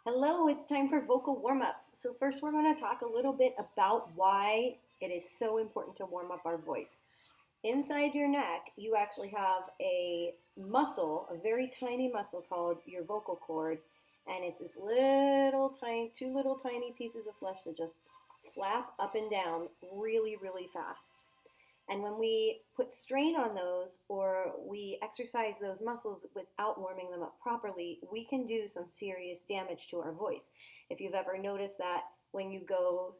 Hello, it's time for vocal warm-ups. So first we're going to talk a little bit about why it is so important to warm up our voice. Inside your neck, you actually have a muscle, a very tiny muscle called your vocal cord, and it's this little tiny, two little tiny pieces of flesh that just flap up and down really, really fast. And when we put strain on those or we exercise those muscles without warming them up properly, we can do some serious damage to our voice. If you've ever noticed that when you go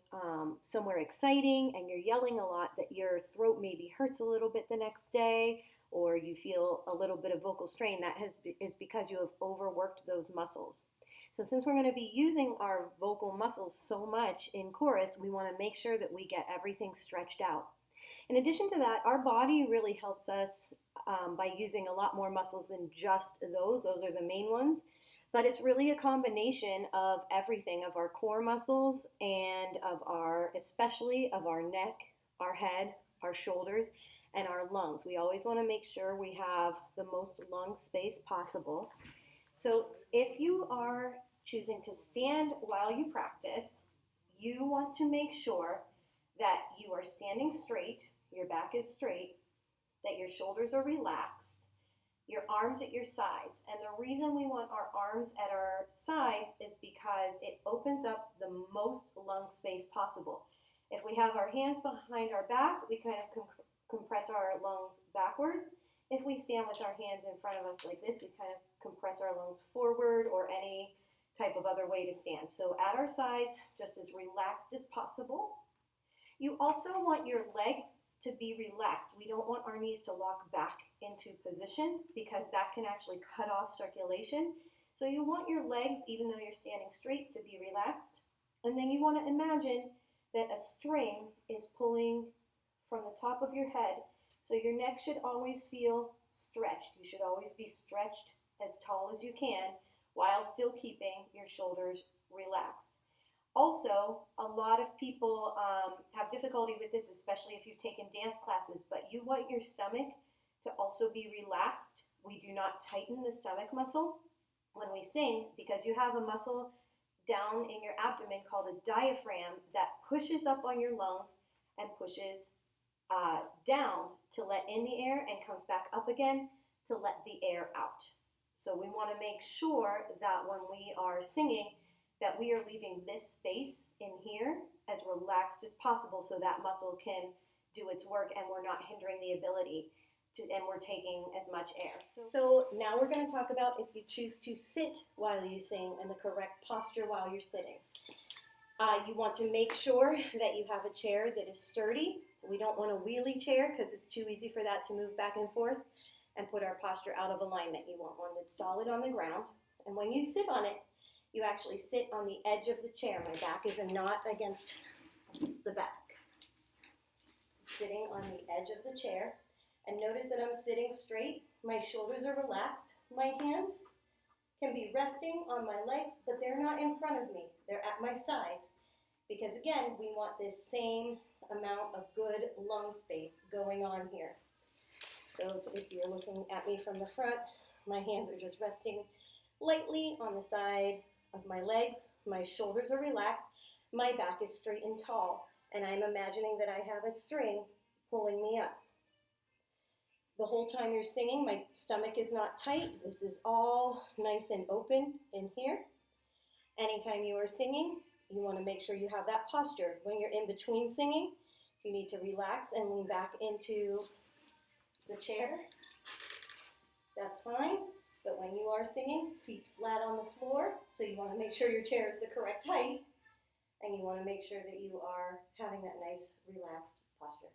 somewhere exciting and you're yelling a lot, that your throat maybe hurts a little bit the next day, or you feel a little bit of vocal strain, that is because you have overworked those muscles. So since we're going to be using our vocal muscles so much in chorus, we want to make sure that we get everything stretched out. In addition to that, our body really helps us by using a lot more muscles than just those. Those are the main ones. But it's really a combination of everything, of our core muscles and of especially of our neck, our head, our shoulders, and our lungs. We always want to make sure we have the most lung space possible. So if you are choosing to stand while you practice, you want to make sure that you are standing straight, your back is straight, that your shoulders are relaxed, your arms at your sides. And the reason we want our arms at our sides is because it opens up the most lung space possible. If we have our hands behind our back, we kind of compress our lungs backwards. If we stand with our hands in front of us like this, we kind of compress our lungs forward, or any type of other way to stand. So at our sides, just as relaxed as possible. You also want your legs to be relaxed. We don't want our knees to lock back into position because that can actually cut off circulation. So you want your legs, even though you're standing straight, to be relaxed. And then you want to imagine that a string is pulling from the top of your head. So your neck should always feel stretched. You should always be stretched as tall as you can while still keeping your shoulders relaxed. Also, a lot of people have difficulty with this, especially if you've taken dance classes, but you want your stomach to also be relaxed. We do not tighten the stomach muscle when we sing because you have a muscle down in your abdomen called a diaphragm that pushes up on your lungs and pushes down to let in the air and comes back up again to let the air out. So we want to make sure that when we are singing, that we are leaving this space in here as relaxed as possible so that muscle can do its work and we're not hindering the ability to, and we're taking as much air. So now we're going to talk about if you choose to sit while you sing and the correct posture while you're sitting. You want to make sure that you have a chair that is sturdy. We don't want a wheelie chair because it's too easy for that to move back and forth and put our posture out of alignment. You want one that's solid on the ground. And when you sit on it, you actually sit on the edge of the chair. My back is not against the back. Sitting on the edge of the chair. And notice that I'm sitting straight. My shoulders are relaxed. My hands can be resting on my legs, but they're not in front of me. They're at my sides. Because again, we want this same amount of good lung space going on here. So if you're looking at me from the front, my hands are just resting lightly on the side of my legs, my shoulders are relaxed, my back is straight and tall, and I'm imagining that I have a string pulling me up. The whole time you're singing, my stomach is not tight. This is all nice and open in here. Anytime you are singing, you want to make sure you have that posture. When you're in between singing, if you need to relax and lean back into the chair, that's fine. But when you are singing, feet flat on the floor, so you want to make sure your chair is the correct height, and you want to make sure that you are having that nice, relaxed posture.